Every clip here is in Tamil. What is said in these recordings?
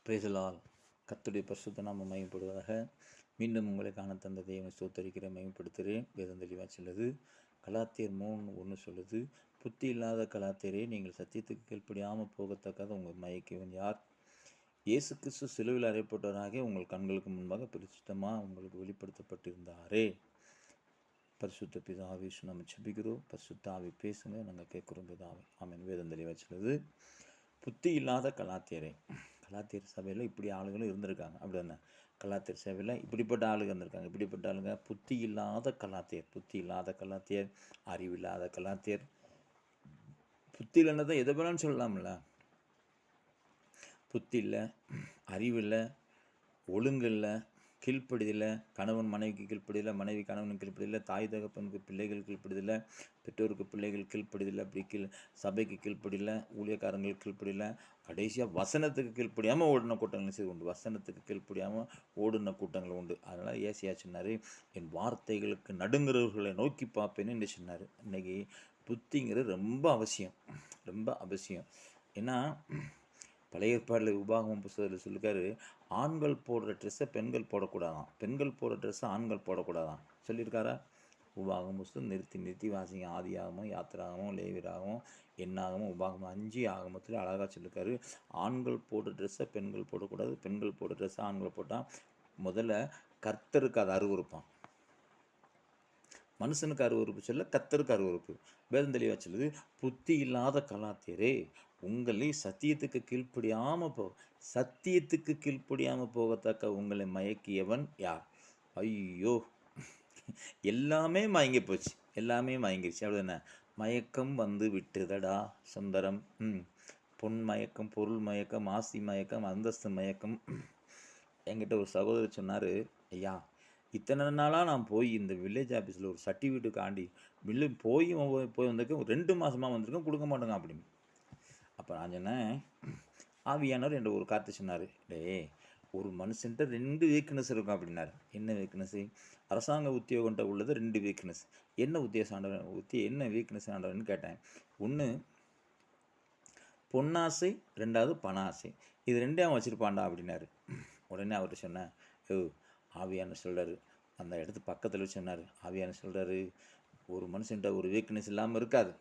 Praise the Lord. கர்த்தருடைய பரிசுத்த நாமம் மகிமைப்படுவதாக. மீண்டும் உங்களை காண தந்த தேவனை ஸ்தோத்தரிக்கிறேன், மகிமைப்படுத்துகிறேன். வேதம் தெளிவாக சொல்லுது. கலாத்தியர் 3:1 சொல்லுது, புத்தி இல்லாத கலாத்தியரே, நீங்கள் சத்தியத்துக்கு கீழ்ப்படியாமல் போகத்தக்கது உங்கள் மயக்கியவன் யார்? இயேசு கிறிஸ்து சிலுவையில் அறையப்பட்டவராக உங்கள் கண்களுக்கு முன்பாக பரிசுத்தமாக உங்களுக்கு வெளிப்படுத்தப்பட்டிருந்தாரே. பரிசுத்த பிதாவே நம்ம செபிக்கிறோம். பரிசுத்த ஆவி பேசுங்க, நாங்கள் கேட்குறோம் பிதாவே. ஆமென். வேதம் தெளிவாக சொல்லுது, புத்தி இல்லாத கலாத்தியரே. கலாத்தியர் சபையில் இப்படி ஆளுகளும் இருந்திருக்காங்க. அப்படி என்ன, கலாத்தியர் சபையில் இப்படிப்பட்ட ஆளுங்க இருந்திருக்காங்க. இப்படிப்பட்ட ஆளுங்க புத்தி இல்லாத கலாத்தியர். புத்தி இல்லாத கலாத்தியர், அறிவில்லாத கலாத்தியர். புத்தி இல்லைன்னா எதை வேணாலும் சொல்லலாம்ல. புத்தி இல்லை, அறிவில்லை, ஒழுங்கு இல்லை, கீழ்ப்படிதில்லை, கணவன் மனைவிக்கு கீழ்ப்படிதில்லை, மனைவி கணவனுக்கு கீழ்ப்படிதில்லை, தாய் தகப்பனுக்கு பிள்ளைகள் கீழ்ப்படிதில்லை, பெற்றோருக்கு பிள்ளைகள் கீழ்ப்படிதில்லை, அப்படி சபைக்கு கீழ்ப்படியில்லை, ஊழியக்காரங்களுக்கு கீழ்ப்படியில்லை, கடைசியாக வசனத்துக்கு கீழ்ப்படியாமல் ஓடின கூட்டங்கள் செய்து உண்டு. வசனத்துக்கு கீழ்ப்படியாமல் ஓடின கூட்டங்கள் உண்டு. அதனால் ஏசியா சொன்னார், என் வார்த்தைகளுக்கு நடுங்குறவர்களை நோக்கி பார்ப்பேன்னு என்று சொன்னார். இன்றைக்கி புத்திங்கிறது ரொம்ப அவசியம், ரொம்ப அவசியம். ஏன்னா பழைய ஏற்பாடில் உபாகமம் புத்தகத்தில் சொல்லியிருக்காரு, ஆண்கள் போடுற ட்ரெஸ்ஸை பெண்கள் போடக்கூடாதான், பெண்கள் போடுற ட்ரெஸ்ஸை ஆண்கள் போடக்கூடாதான் சொல்லியிருக்காரா? உபாகமம் புத்தகம் நிறுத்தி வாசிங்க. ஆதியாகமும், யாத்திராகமும், லேவியராகவும், எண்ணாகமும், உபாகமம் 5 ஆகமத்தில் அழகாக சொல்லியிருக்காரு. ஆண்கள் போடுற ட்ரெஸ்ஸை பெண்கள் போடக்கூடாது, பெண்கள் போடுற ட்ரெஸ்ஸை ஆண்கள் போட்டால் முதல்ல கர்த்தருக்கு அது அருவருப்பான். மனுஷனுக்கு அருவறுப்பு சொல்ல, கர்த்தருக்கு அருவறுப்பு. வேதம் தெளிவாக சொல்லுது, புத்தி இல்லாத கலாத்தியரே, உங்களை சத்தியத்துக்கு கீழ்ப்படியாமல் போகத்தக்க உங்களை மயக்கியவன் யார்? ஐயோ, எல்லாமே மயங்கி போச்சு, எல்லாமே மயங்கிருச்சு. அப்படி என்ன, மயக்கம் வந்து விட்டுதடா சுந்தரம். பொன் மயக்கம், பொருள் மயக்கம், ஆசி மயக்கம், அந்தஸ்து மயக்கம். என்கிட்ட ஒரு சகோதரர் சொன்னார், ஐயா, இத்தனை நாளாக நான் போய் இந்த வில்லேஜ் ஆஃபீஸில் ஒரு சர்டிஃபிகேட்டுக்காண்டி போய் வந்திருக்கேன், 2 மாதமாக வந்திருக்கேன், கொடுக்க மாட்டேங்க அப்படின்னு. அப்போ நான் சொன்னேன், ஆவியானவர் என்ற ஒரு காற்று சொன்னார், ஒரு மனுஷன்ட்ட 2 வீக்னஸ் இருக்கும் அப்படின்னாரு. என்ன வீக்னஸ்? அரசாங்க உத்தியோகம்ட்ட உள்ளது 2 வீக்னஸ். என்ன என்ன வீக்னஸ் ஆண்டவன்னு கேட்டேன். ஒன்று பொன்னாசை, 2வது பணாசை. இது 2 வச்சுருப்பான்டா அப்படின்னாரு. உடனே அவர்கிட்ட சொன்னேன், ஆவியானவர் சொல்கிறாரு, அந்த இடத்து பக்கத்தில் சொன்னார், ஆவியானவர் சொல்கிறாரு, ஒரு மனுஷன்ட்ட ஒரு வீக்னஸ் இல்லாமல் இருக்காது.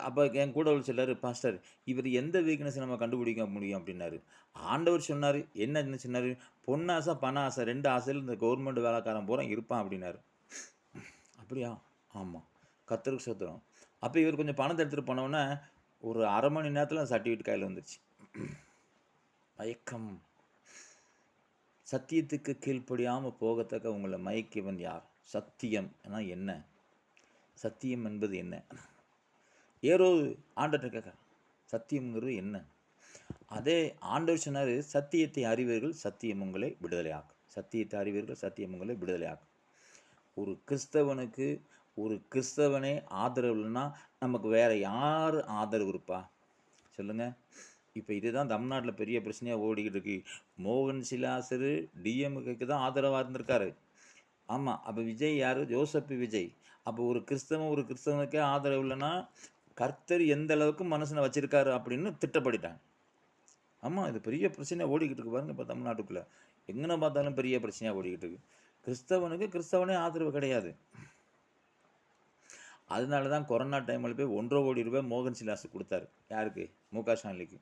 அப்போ என் கூட சொல்கிறார், பாஸ்டர், இவர் எந்த வீக்னஸ் நம்ம கண்டுபிடிக்க முடியும் அப்படின்னாரு. ஆண்டவர் சொன்னார், என்ன சொன்னார்? பொன்னாசை பணாசை 2 ஆசையில் இந்த கவர்மெண்ட் வேலைக்காரன் பூரா இருப்பான் அப்படின்னாரு. அப்படியா? ஆமாம், கர்த்தருக்கு ஸ்தோத்திரம். அப்போ இவர் கொஞ்சம் பணத்தை எடுத்துகிட்டு போனோன்னே ஒரு அரை மணி நேரத்தில் சர்டிஃபிகேட் கையில் வந்துருச்சு. மயக்கம். சத்தியத்துக்கு கீழ்ப்படியாமல் போகத்தக்க உங்களை மயக்கியவன் யார்? சத்தியம் என்ன? சத்தியம் என்பது என்ன? ஆண்டவர்கிட்ட கேட்க, சத்தியம்ங்கிறது என்ன? அதே ஆண்டவர் சொன்னார், சத்தியத்தை அறிவீர்கள், சத்தியம் உங்களை விடுதலையாக்கும். சத்தியத்தை அறிவீர்கள், சத்தியம் உங்களை விடுதலையாக்கும். ஒரு கிறிஸ்தவனே ஆதரவு இல்லைன்னா நமக்கு வேறு யார் ஆதரவு இருப்பா சொல்லுங்கள்? இப்போ இதுதான் தமிழ்நாட்டில் பெரிய பிரச்சனையாக ஓடிக்கிட்டு இருக்கு. மோகன் சிலாசரு டிஎம்கேக்கு தான் ஆதரவாக இருந்திருக்காரு. ஆமாம், அப்போ விஜய் யார்? ஜோசப் விஜய். அப்போ ஒரு கிறிஸ்தவனுக்கே ஆதரவு இல்லைன்னா கர்த்தர் எந்த அளவுக்கு மனுஷனை வச்சுருக்காரு அப்படின்னு திட்டப்படிட்டாங்க. ஆமாம், இது பெரிய பிரச்சனையாக ஓடிக்கிட்டு இருக்கு பாருங்க. இப்போ தமிழ்நாட்டுக்குள்ளே எங்கே பார்த்தாலும் பெரிய பிரச்சனையாக ஓடிக்கிட்டு இருக்கு. கிறிஸ்தவனே ஆதரவு கிடையாது. அதனால தான் கொரோனா டைமில் போய் 1.5 கோடி ரூபாய் மோகன் சிலாஸ் கொடுத்தாரு. யாருக்கு? முக ஸ்டாலினுக்கு.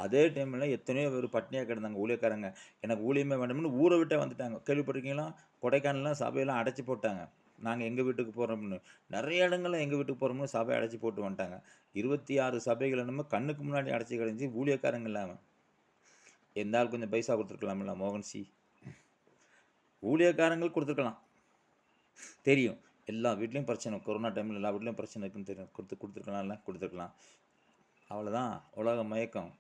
அதே டைமில் எத்தனையோ பேர் பட்னியாக கிடந்தாங்க ஊழியக்காரங்க. எனக்கு ஊழியமே வேண்டாம்னு ஊரை விட்டே வந்துட்டாங்க. கேள்விப்பட்டிருக்கீங்களா? கொடைக்கானலாம் சபையெல்லாம் அடைச்சி போட்டாங்க. நாங்கள் எங்கள் வீட்டுக்கு போகிறோம்னு. நிறைய இடங்களில் எங்கள் வீட்டுக்கு போகிறோம்னு சபையை அடைச்சி போட்டு வந்துட்டாங்க. 26 சபைகள் நம்ம கண்ணுக்கு முன்னாடி அடைச்சி கிடஞ்சி ஊழியக்காரங்க இல்லாமல். எந்த ஆள் கொஞ்சம் பைசா கொடுத்துருக்கலாம்ல மோகன்சி? ஊழியக்காரங்கள் கொடுத்துருக்கலாம், தெரியும். எல்லா வீட்லேயும் பிரச்சனை, கொரோனா டைமில் எல்லா வீட்லேயும் பிரச்சனை இருக்குன்னு தெரியும். கொடுத்துருக்கலாம். அவ்வளோதான், உலக மயக்கம்.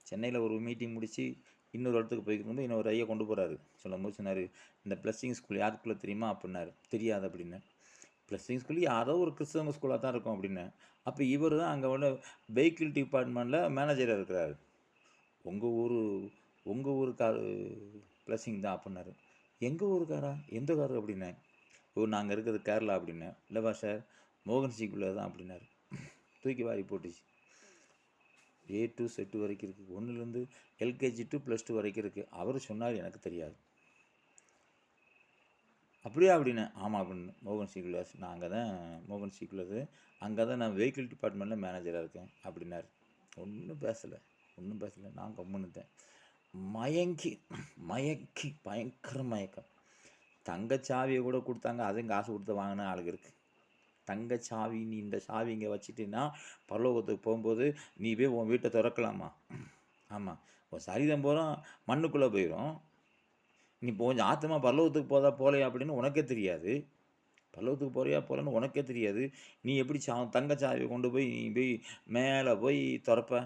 சென்னையில் ஒரு மீட்டிங் முடித்து இன்னொரு இடத்துக்கு போய்க்கும்போது இன்னொரு ஐயா கொண்டு போகிறாரு. சொல்லும்போது சொன்னார், இந்த பிளஸ்ஸிங் ஸ்கூல் யாருக்குள்ளே தெரியுமா அப்படின்னாரு. தெரியாது அப்படின்னு. பிளஸ்ஸிங் ஸ்கூல் யாரோ ஒரு கிறிஸ்தவ ஸ்கூலாக தான் இருக்கும் அப்படின்னு. அப்போ இவர் தான் அங்கே உள்ள வெஹிக்கிள் டிபார்ட்மெண்ட்டில் மேனேஜராக இருக்கிறாரு. உங்கள் ஊருக்காரு பிளஸ்ஸிங் தான் அப்படின்னாரு. எங்கள் ஊருக்காரா? எந்த காரு அப்படின்னேன். நாங்கள் இருக்கிறது கேரளா அப்படின்னேன். இல்லைப்பா சார், மோகன்சிக்குள்ளே தான் அப்படின்னாரு. தூக்கி வாரி போட்டுச்சு. A to Z வரைக்கும் இருக்குது. 1லேருந்து LKG to +2 வரைக்கும் இருக்குது. அவர் சொன்னார், எனக்கு தெரியாது. அப்படியா அப்படின்னேன். ஆமாம் அப்படின்னு. மோகன் சீக்குலர்ஸ், நான் அங்கே தான் மோகன் சீக்குலரு, அங்கே தான் நான் வெஹிக்கிள் டிபார்ட்மெண்ட்டில் மேனேஜராக இருக்கேன் அப்படின்னாரு. ஒன்றும் பேசலை. நான் கம்முன்னுட்டேன். மயங்கி பயங்கர மயக்கம். தங்கச்சாவியை கூட கொடுத்தாங்க, அதையும் காசு கொடுத்து வாங்கின ஆளுங்க இருக்குது. தங்கச்சாவி, நீ இந்த சாவி இங்கே வச்சுட்டீங்கன்னா பரலோகத்துக்கு போகும்போது நீ போய் உன் வீட்டை திறக்கலாமா? ஆமாம், உன் சரீரம் பூரா மண்ணுக்குள்ளே போயிடும். நீ கொஞ்சம் ஆத்தமாக பரலோகத்துக்கு போகலையா அப்படின்னு உனக்கே தெரியாது. பரலோகத்துக்கு போறியா போகலன்னு உனக்கே தெரியாது. நீ எப்படி தங்கச்சாவியை கொண்டு போய் நீ போய் மேலே போய் திறப்ப?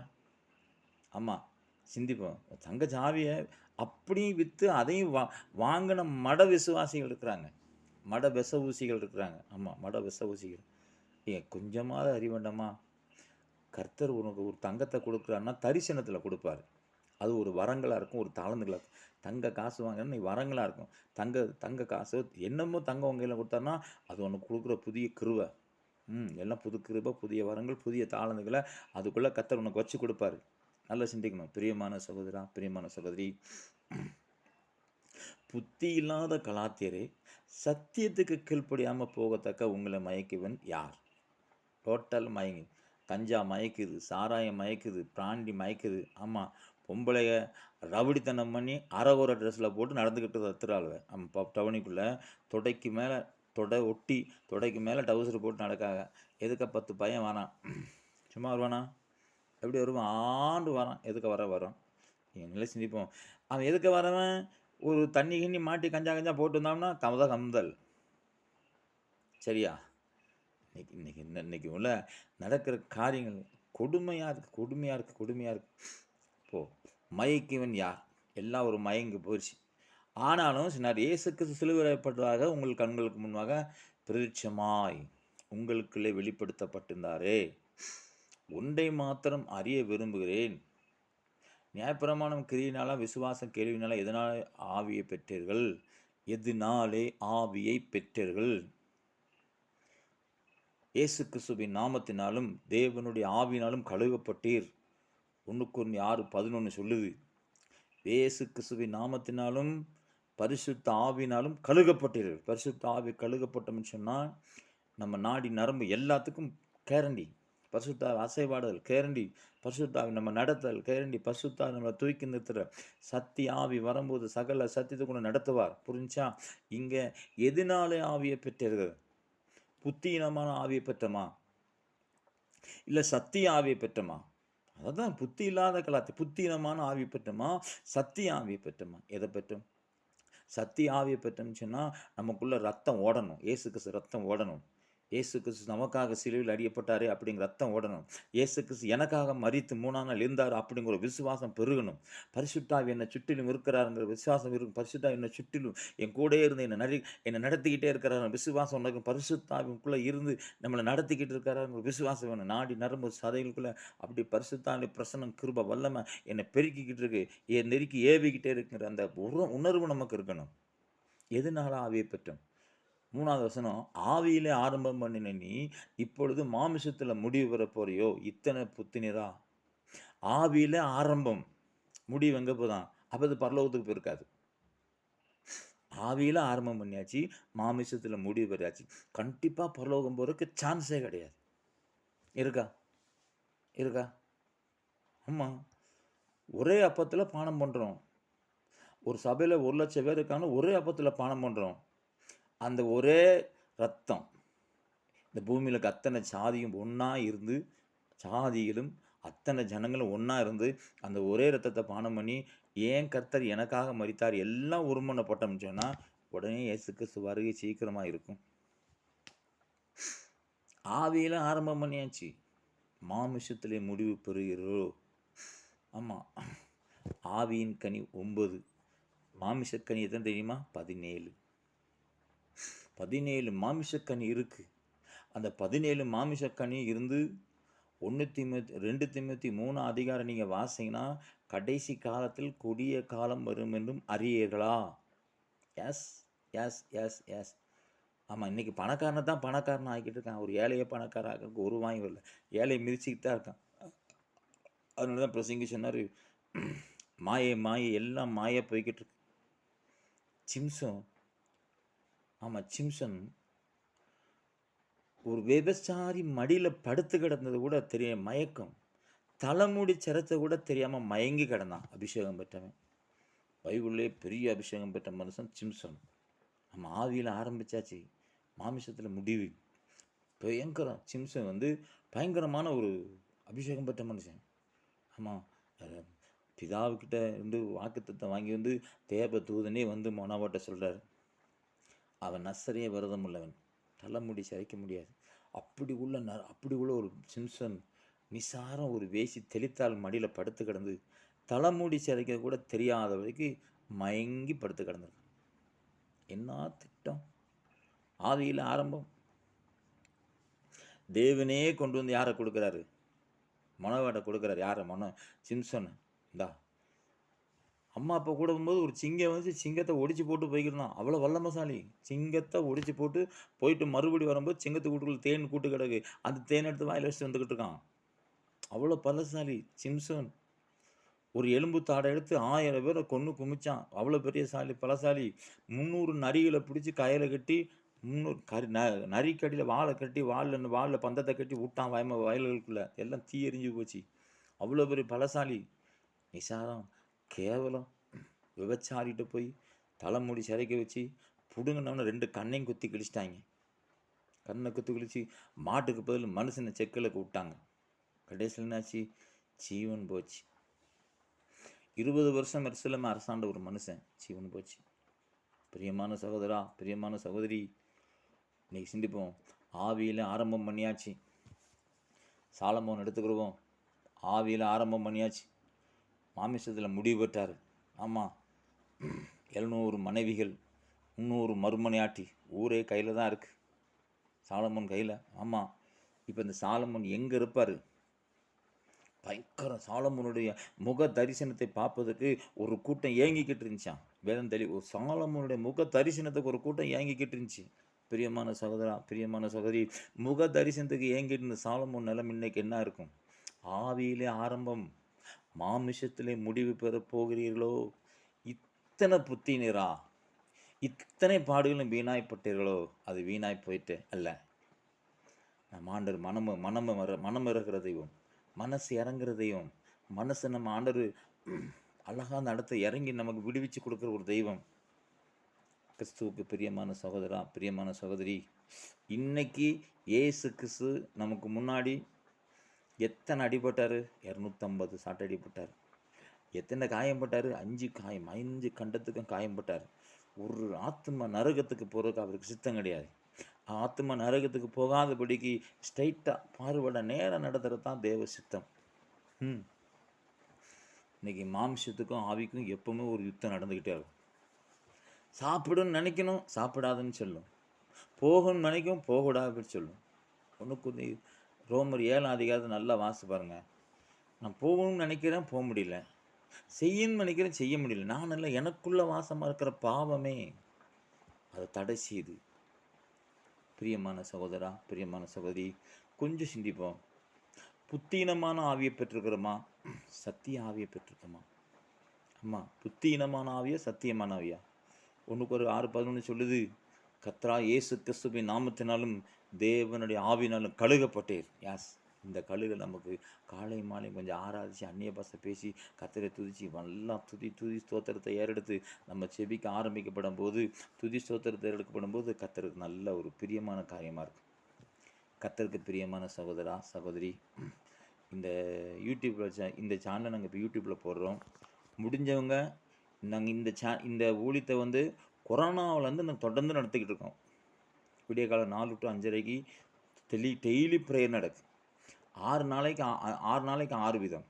ஆமாம், சிந்திப்போம். தங்கச்சாவியை அப்படியும் விற்று அதையும் வாங்கின மட விசுவாசிகள் இருக்கிறாங்க. மட விஷ ஊசிகள் இருக்கிறாங்க. ஆமாம், மட விஷ ஊசிகள். ஏன் கொஞ்சமாவது அறிவேண்டாமா? கர்த்தர் உனக்கு ஒரு தங்கத்தை கொடுக்குறாருன்னா தரிசனத்தில் கொடுப்பாரு. அது ஒரு வரங்களாக இருக்கும், ஒரு தாளந்துகளாக இருக்கும். தங்க காசு வாங்கினா நீ வரங்களாக இருக்கும். தங்க காசு என்னமோ தங்கம் உங்க கையில் கொடுத்தாருன்னா அது உனக்கு கொடுக்குற புதிய கிருவை. எல்லாம் புது கிருபை, புதிய வரங்கள், புதிய தாளந்துகளை அதுக்குள்ளே கர்த்தர் உனக்கு வச்சு கொடுப்பாரு. நல்லா சிந்திக்கணும். பிரியமான சகோதரா, பிரியமான சகோதரி, புத்தி இல்லாத கலாத்தியரே, சத்தியத்துக்கு கீழ்ப்படியாமல் போகத்தக்க உங்களை மயக்குவன் யார்? டோட்டல் மயங்கி, கஞ்சா மயக்குது, சாராயம் மயக்குது, பிராண்டி மயக்குது. ஆமாம், பொம்பளைய ரவுடித்தனம் பண்ணி அரைகுறை ட்ரெஸ்ஸில் போட்டு நடந்துக்கிட்டு தத்துறாளுவ. டவுனுக்குள்ளே தொடைக்கு மேலே தொடைக்கு மேலே டவுசர் போட்டு நடக்காங்க. எதுக்க 10 பையன் வரான், சும்மா வருவானா? எப்படி வருவான்? ஆண்டு வரான். எதுக்க வரோம்? எங்களை சிந்திப்போம். அவன் எதுக்க வரவன் ஒரு தண்ணி கிண்ணி மாட்டி கஞ்சா போட்டு வந்தோம்னா கமுதல். சரியா? இன்னைக்கு உள்ள நடக்கிற காரியங்கள் கொடுமையாக இருக்குது. இப்போ மயக்கிவன் யார்? எல்லாம் ஒரு மயங்கி போயிடுச்சு. ஆனாலும் சின்னார் இயேசுக்கு சிலுவைப்பட்டதாக உங்கள் கண்களுக்கு முன்பாக பிரதிட்சமாய் உங்களுக்குள்ளே வெளிப்படுத்தப்பட்டிருந்தாரே. ஒன்றை மாத்திரம் அறிய விரும்புகிறேன். நியாயப்பிரமாணம் கிரியினால, விசுவாசம் கேள்வினால எதனாலே ஆவியை பெற்றீர்கள்? இயேசு கிறிஸ்துவின் நாமத்தினாலும் தேவனுடைய ஆவியினாலும் கழுவப்பட்டீர். 1 Corinthians 6:11 சொல்லுது. இயேசு கிறிஸ்துவின் நாமத்தினாலும் பரிசுத்த ஆவியினாலும் கழுகப்பட்டீர்கள். பரிசுத்த ஆவி கழுகப்பட்டோம்னு சொன்னால் நம்ம நாடி நரம்பு எல்லாத்துக்கும் கேரண்டி. பரிசுத்தாவி அசைவாடுதல் கேரண்டி. பரிசுத்தாவி நம்ம நடத்தல் கேரண்டி. பரிசுத்தாவி நம்மளை தூக்கி நிறுத்துற சத்திய ஆவி வரும்போது சகல சத்தியத்தை கொண்டு நடத்துவார். புரிஞ்சா? இங்கே எதனாலே ஆவியை பெற்றீர்கள்? புத்தியினமான ஆவியை பெற்றமா, இல்லை சத்திய ஆவியை பெற்றமா? அதான் புத்தி இல்லாத கலாத்தி. புத்தியினமான ஆவியை பெற்றமா, சத்திய ஆவியை பெற்றமா? எதை பெற்றோம்? சத்திய ஆவியை பெற்றோம்னு சொன்னால் நமக்குள்ள ரத்தம் ஓடணும். இயேசு கிறிஸ்து ரத்தம் ஓடணும். இயேசு கிறிஸ்து நமக்காக சிலுவையில் அடிக்கப்பட்டாரே அப்படிங்கிற ரத்தம் ஓடணும். இயேசு கிறிஸ்து எனக்காக மரித்து 3ஆம் நாள் இருந்தார் அப்படிங்கிற ஒரு விசுவாசம் பெருகணும். பரிசுத்தாவி என்னை சுற்றிலும் இருக்கிறாருங்கிற விசுவாசம் இருக்கும். பரிசுத்தாவி என்னை சுற்றிலும் என் கூட இருந்து என்னை நடத்திக்கிட்டே இருக்கிறார் விசுவாசம் உனக்கு. பரிசுத்தாவிக்குள்ளே இருந்து நம்மளை நடத்திக்கிட்டு இருக்கிறாருங்கிற விசுவாசம் வேணும். நாடி நரம்பு சதைகளுக்குள்ளே அப்படி பரிசுத்தாவி பிரசன்னம் கிருபை வல்லமை என்னை பெருக்கிக்கிட்டு இருக்கு, நெருக்கி ஏவிக்கிட்டே இருக்குங்கிற அந்த உணர்வு நமக்கு இருக்கணும். எதனால ஆவியை பெற்றோம்? 3வது வசனம், ஆவியிலே ஆரம்பம் பண்ணின நீ இப்பொழுது மாமிசத்தில் முடிவு பெற போறியோ? இத்தனை புத்தினரா? ஆவியில ஆரம்பம், முடிவு எங்கே போதான்? அப்போ அது பரலோகத்துக்கு போயிருக்காது. ஆவியில ஆரம்பம் பண்ணியாச்சு, மாமிசத்தில் முடிவு பெறாச்சு. கண்டிப்பாக பரலோகம் போகிறதுக்கு சான்ஸே கிடையாது. இருக்கா? ஆமாம், ஒரே அப்பத்தில் பானம் பண்ணுறோம். ஒரு சபையில் 1,00,000 பேர் இருக்காங்க, ஒரே அப்பத்தில் பானம் பண்ணுறோம். அந்த ஒரே ரத்தம் இந்த பூமியில் அத்தனை சாதியும் ஒன்றா இருந்து, சாதிகளும் அத்தனை ஜனங்களும் ஒன்றா இருந்து அந்த ஒரே ரத்தத்தை பானம் பண்ணி ஏன் கர்த்தர் எனக்காக மரித்தார் எல்லாம் ஒருமனப்பட்டோம்னு சொன்னால் உடனே இயேசு கிறிஸ்து வருகை சீக்கிரமாக இருக்கும். ஆவியில் ஆரம்பம் பண்ணியாச்சு, மாமிசத்திலே முடிவு பெறுகிறோ? ஆமாம், ஆவியின் கனி 9, மாமிசக்கனி எத்தனை தெரியுமா? 17 மாமிசக்கனி இருக்கு. அந்த 17 மாமிசக்கனி இருந்து 2 தீமோத்தேயு 3 அதிகாரம் நீங்கள் வாசிங்கன்னா கடைசி காலத்தில் கொடிய காலம் வரும் என்றும் அறியீர்களா? எஸ். ஆமாம், இன்னைக்கு பணக்காரனை தான் பணக்காரன் ஆக்கிட்டு இருக்கான். ஒரு ஏழையை பணக்காரன் ஆக்கிறதுக்கு ஒரு வாங்கி வரல. ஏழை மிதிச்சுக்கிட்டு தான் இருக்கான். அதனால தான் பிரசங்கி சொன்னார், மாயை மாயை எல்லாம் மாயை போய்கிட்டு இருக்கு. சிம்சன், ஆமாம் சிம்சன் ஒரு விபச்சாரி மடியில் படுத்து கிடந்தது கூட தெரிய மயக்கம், தலைமுடி சிரத்தை கூட தெரியாமல் மயங்கி கிடந்தான். அபிஷேகம் பெற்றவன், பைபிள்லே பெரிய அபிஷேகம் பெற்ற மனுஷன் சிம்சன். நம்ம ஆவியில் ஆரம்பித்தாச்சு, மாமிசத்தில் முடிவு. பயங்கரம். சிம்சன் வந்து பயங்கரமான ஒரு அபிஷேகம் பெற்ற மனுஷன். ஆமாம், பிதாவுக்கிட்ட இருந்து வாக்குத்தத்தம் வாங்கி வந்து தேவ தூதனே வந்து மொனாவாட்ட சொல்கிறார், அவன் நசரேய விரதம் உள்ளவன், தலைமுடி சிரைக்க முடியாது. அப்படி உள்ள ஒரு சிம்சன் நிசாரம் ஒரு வேசி தெளித்தால் மடியில் படுத்து கிடந்து தலைமுடி சிரைக்க கூட தெரியாத வரைக்கும் மயங்கி படுத்து கிடந்திருக்கு. என்ன திட்டம்! ஆதியில் ஆரம்பம். தேவனே கொண்டு வந்து யாரை கொடுக்குறாரு? மனவாட்டை கொடுக்குறாரு. யாரை? சிம்சன். இந்தா, அம்மா அப்பா கூட போகும்போது ஒரு சிங்கம் வந்து சிங்கத்தை ஒடிச்சு போட்டு போய்க்கிருந்தான். அவ்வளோ வல்லமசாலி. சிங்கத்தை ஒடிச்சு போயிட்டு மறுபடி வரும்போது சிங்கத்து கூட்டுக்குள்ள தேன் கூட்டு கிடக்கு, அந்த தேன் எடுத்து வாயில் வச்சுட்டு வந்துக்கிட்டு இருக்கான். அவ்வளோ பலசாலி சிம்சன். ஒரு எலும்பு தாடை எடுத்து 1000 பேரை கொன்று குமிச்சான். அவ்வளோ பெரிய பலசாலி. 300 நரிகளை பிடிச்சி கையில் கட்டி 300 நரிக்கடியில் வாழை கட்டி வாலில் பந்தத்தை கட்டி விட்டான் வயல்களுக்குள்ளே. எல்லாம் தீ எரிஞ்சு போச்சு. அவ்வளோ பெரிய பலசாலி. நிசாரம் கேவலம். விபச்சாரிகிட்ட போய் தலைமுடி சிறைக்க வச்சு பிடுங்கினவன 2 கண்ணையும் குத்தி கிழிச்சிட்டாங்க. கண்ணை குத்தி கிழிச்சு மாட்டுக்கு பதில் மனுஷனை செக்கில் விட்டாங்க. கடைசியில் என்னாச்சு? ஜீவன் போச்சு. 20 வருஷம் எருசலேமை அரசாண்ட ஒரு மனுஷன் ஜீவன் போச்சு. பிரியமான சகோதரா, பிரியமான சகோதரி, இன்னைக்கு சிந்திப்போம். ஆவியில் ஆரம்பம் பண்ணியாச்சு. சாலமோன் எடுத்துக்கிடுவோம். ஆவியில் ஆரம்பம் பண்ணியாச்சு, மாமிசத்தில் முடிவு பெற்றார். ஆமாம், 700 மனைவிகள், 300 மறுமனையாட்டி, ஊரே கையில் தான் இருக்குது, சாலமோன் கையில். ஆமாம், இப்போ இந்த சாலமோன் எங்கே இருப்பார்? பயங்கரம். சாலமோனுடைய முக தரிசனத்தை பார்ப்பதற்கு ஒரு கூட்டம் ஏங்கிக்கிட்டு இருந்துச்சான். வேதம் ஒரு சாலமோனுடைய முக தரிசனத்துக்கு ஒரு கூட்டம் ஏங்கிக்கிட்டு இருந்துச்சு. பிரியமான சகோதரா, பிரியமான சகோதரி, முக தரிசனத்துக்கு ஏங்கிட்டு இருந்த சாலமோன் நிலம் இன்னைக்கு என்ன இருக்கும்? ஆவியிலே ஆரம்பம், மாமிசத்திலே முடிவு பெற போகிறீர்களோ? இத்தனை புத்தினரா, இத்தனை பாடுகளும் வீணாய்ப்பட்டீர்களோ? அது வீணாய் போயிட்டு அல்ல. நம்ம ஆண்டர் மனம் இறங்குற தெய்வம், மனசு இறங்குற தெய்வம். மனசை நம்ம ஆண்டர் அழகாக நடத்த இறங்கி நமக்கு விடுவிச்சு கொடுக்குற ஒரு தெய்வம். கிறிஸ்துவுக்கு பிரியமான சகோதரா, பிரியமான சகோதரி, இன்னைக்கு இயேசு கிறிஸ்து நமக்கு முன்னாடி எத்தனை அடிபட்டார்? 250 சாட்டை அடிபட்டார். எத்தனை காயம்பட்டார்? 5 காயம். 5 கண்டத்துக்கும் காயம்பட்டார். ஒரு ஆத்மா நரகத்துக்கு போகிறதுக்கு அவருக்கு சித்தம் கிடையாது. ஆத்மா நரகத்துக்கு போகாதபடிக்கு ஸ்ட்ரைட்டாக பார்வட நேரம் நடத்துகிறது தான் தேவ சித்தம். இன்னைக்கு மாம்சத்துக்கும் ஆவிக்கும் எப்பவுமே ஒரு யுத்தம் நடந்துக்கிட்டே இருக்கும். சாப்பிடுன்னு நினைக்கணும், சாப்பிடாதுன்னு சொல்லும். போகணும்னு நினைக்கும், போகக்கூடாதுன்னு சொல்லும். ஒன்றுக்கு ரோமர் 7ஆம் அதிகாரத்தை நல்லா வாசி பாருங்க. நான் போகணும்னு நினைக்கிறேன், போக முடியல. செய்யணும்னு நினைக்கிறேன், செய்ய முடியல. நான் இல்லை, எனக்குள்ள வாசமாக இருக்கிற பாவமே அதை தடை செய்யுது. பிரியமான சகோதரா, பிரியமான சகோதரி, கொஞ்சம் சிந்திப்போம். புத்தீனமான ஆவியை பெற்றிருக்கிறோமா? சத்திய ஆவியை பெற்றிருக்கோமா? ஆமாம், புத்தீனமான ஆவியா, சத்தியமான ஆவியா? 1:6-11 சொல்லுது, கர்த்தராகிய இயேசு கிறிஸ்துவின் நாமத்தினாலும் தேவனுடைய ஆவினாலும் கழுகப்பட்டீர். யாஸ், இந்த கழுகை நமக்கு காலை மாலை கொஞ்சம் ஆராதிச்சு அந்நிய பாஷை பேசி கர்த்தரை துதிச்சு நல்லா துதி ஸ்தோத்திரத்தை ஏறெடுத்து நம்ம செபிக்க ஆரம்பிக்கப்படும் போது, துதி ஸ்தோத்திரத்தை எடுக்கப்படும் போது கர்த்தருக்கு நல்ல ஒரு பிரியமான காரியமாக இருக்கும். கர்த்தருக்கு பிரியமான சகோதரா, சகோதரி, இந்த யூடியூப்பில் இந்த சேனலை நாங்கள் இப்போ யூடியூப்பில் போடுறோம். முடிஞ்சவங்க நாங்கள் இந்த ஊழியத்தை வந்து கொரோனாவிலேருந்து நாங்கள் தொடர்ந்து நடத்திக்கிட்டு இருக்கோம். விடிய காலம் 4 to 5:30 டெய்லி ப்ரேயர் நடக்கு. 6 நாளைக்கு 6 விதம்.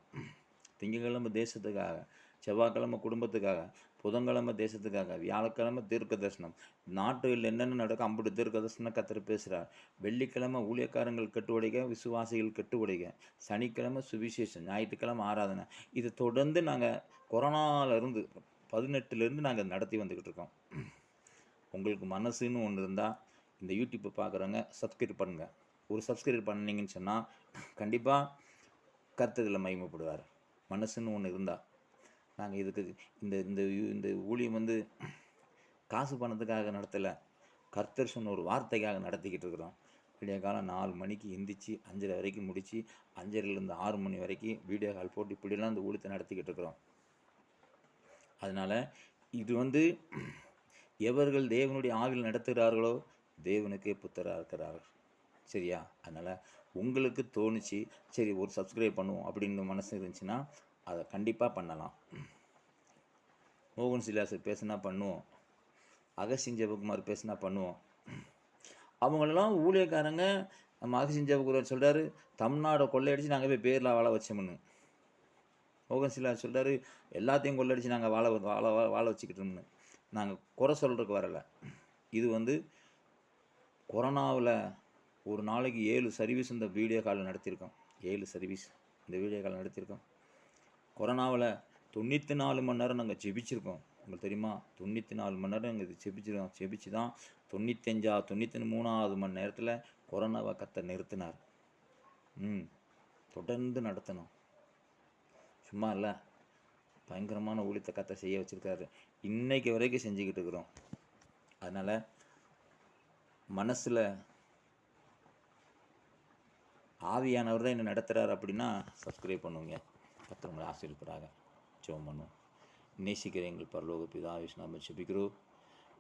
திங்கட்கிழமை தேசத்துக்காக, செவ்வாய்க்கிழமை குடும்பத்துக்காக, புதன்கிழமை தேசத்துக்காக, வியாழக்கிழமை தீர்க்க தரிசனம், நாட்டில் என்னென்ன நடக்கும் அம்புட்டு தீர்க்க தரிசனம் கர்த்தர் பேசுகிறார். வெள்ளிக்கிழமை ஊழியக்காரங்கள் கட்டுவடைக்க, விசுவாசிகள் கட்டுவடைக்க, சனிக்கிழமை சுவிசேஷம், ஞாயிற்றுக்கிழமை ஆராதனை. இதை தொடர்ந்து நாங்கள் கொரோனாவிலேருந்து 18 நாங்கள் நடத்தி வந்துக்கிட்டு இருக்கோம். உங்களுக்கு மனசுன்னு ஒன்று இருந்தால் இந்த யூடியூப்பை பார்க்குறவங்க சப்ஸ்கிரைப் பண்ணுங்கள். ஒரு சப்ஸ்கிரைப் பண்ணிங்கன்னு சொன்னால் கண்டிப்பாக கர்த்தர் இதில் மகிமைப்படுவார். மனசுன்னு ஒன்று இருந்தால் நாங்கள் இதுக்கு இந்த இந்த இந்த ஊழியம் வந்து காசு பணத்துக்காக நடத்தலை, கர்த்தர் சொன்ன ஒரு வார்த்தைக்காக நடத்திக்கிட்டு இருக்கிறோம். விடிய காலம் 4 மணிக்கு எந்திரிச்சு 5:30 வரைக்கும் முடித்து 5:30லேருந்து 6 மணி வரைக்கும் வீடியோ கால் போட்டு இப்படிலாம் இந்த ஊழியத்தை நடத்திக்கிட்டு இருக்கிறோம். அதனால் இது வந்து எவர்கள் தேவனுடைய ஆவியில் நடத்துகிறார்களோ தேவனுக்கே புத்தராக இருக்கிறார்கள். சரியா? அதனால் உங்களுக்கு தோணுச்சு சரி ஒரு சப்ஸ்கிரைப் பண்ணுவோம் அப்படின்னு மனசு இருந்துச்சுன்னா அதை கண்டிப்பாக பண்ணலாம். மோகன் சிலாசர் பேசுனா பண்ணுவோம், அகஸ்டின் ஜெபகுமார் பேசுனா பண்ணுவோம். அவங்களெல்லாம் ஊழியக்காரங்க. நம்ம அகஸ்டின் ஜெபகுமார் சொல்கிறாரு தமிழ்நாடை கொள்ளையடிச்சு நாங்கள் போய் பேரில் வாழ வச்சோம்னு. மோகன் சிலாசர் சொல்கிறாரு எல்லாத்தையும் கொள்ளையடிச்சு நாங்கள் வாழ வச்சுக்கிட்டோம்னு. நாங்கள் குறை சொல்கிறதுக்கு வரலை. இது வந்து கொரோனாவில் ஒரு நாளைக்கு 7 சர்வீஸ் இந்த வீடியோ கால் நடத்தியிருக்கோம். 7 சர்வீஸ் இந்த வீடியோ கால் நடத்தியிருக்கோம். கொரோனாவில் 94 மணி நேரம் நாங்கள் ஜெபிச்சிருக்கோம். உங்களுக்கு தெரியுமா? 94 மணி நேரம் நாங்கள் ஜெபிச்சு தான் 93வது மணி நேரத்தில் கொரோனாவை கர்த்தர் நிறுத்தினார். தொடர்ந்து நடத்தணும், சும்மா இல்லை. பயங்கரமான ஊழியத்தை கர்த்தர் செய்ய வச்சுருக்காரு. இன்னைக்கு வரைக்கும் செஞ்சுக்கிட்டு இருக்கிறோம். அதனால் மனசில் ஆவியானவர் தான் என்ன நடத்துகிறார் அப்படின்னா சப்ஸ்கிரைப் பண்ணுவீங்க. கர்த்தர் உங்களை ஆசீர்வதிப்பாராக. ஜெபம் பண்ணுவோம். நேசிக்கிற எங்கள் பரலோக பிதாவே நாம ஜெபிக்கிறோம்.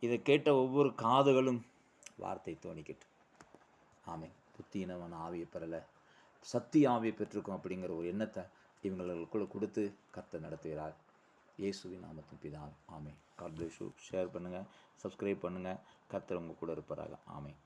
இதை கேட்ட ஒவ்வொரு காதுகளும் வார்த்தை தோணிக்கட்டும். ஆமென். புத்தியினவன் ஆவியை பெறலை, சத்திய ஆவியை பெற்றிருக்கோம் அப்படிங்கிற ஒரு எண்ணத்தை இவங்களுக்குள்ளே கொடுத்து கர்த்தர் நடத்துகிறார். இயேசுவின் நாமத்தின் பிதாவே. Amen. God bless you. Share பண்ணுங்கள், சப்ஸ்கிரைப் பண்ணுங்கள். கர்த்தர் உங்கள் கூட இருப்பாராக. ஆமென்.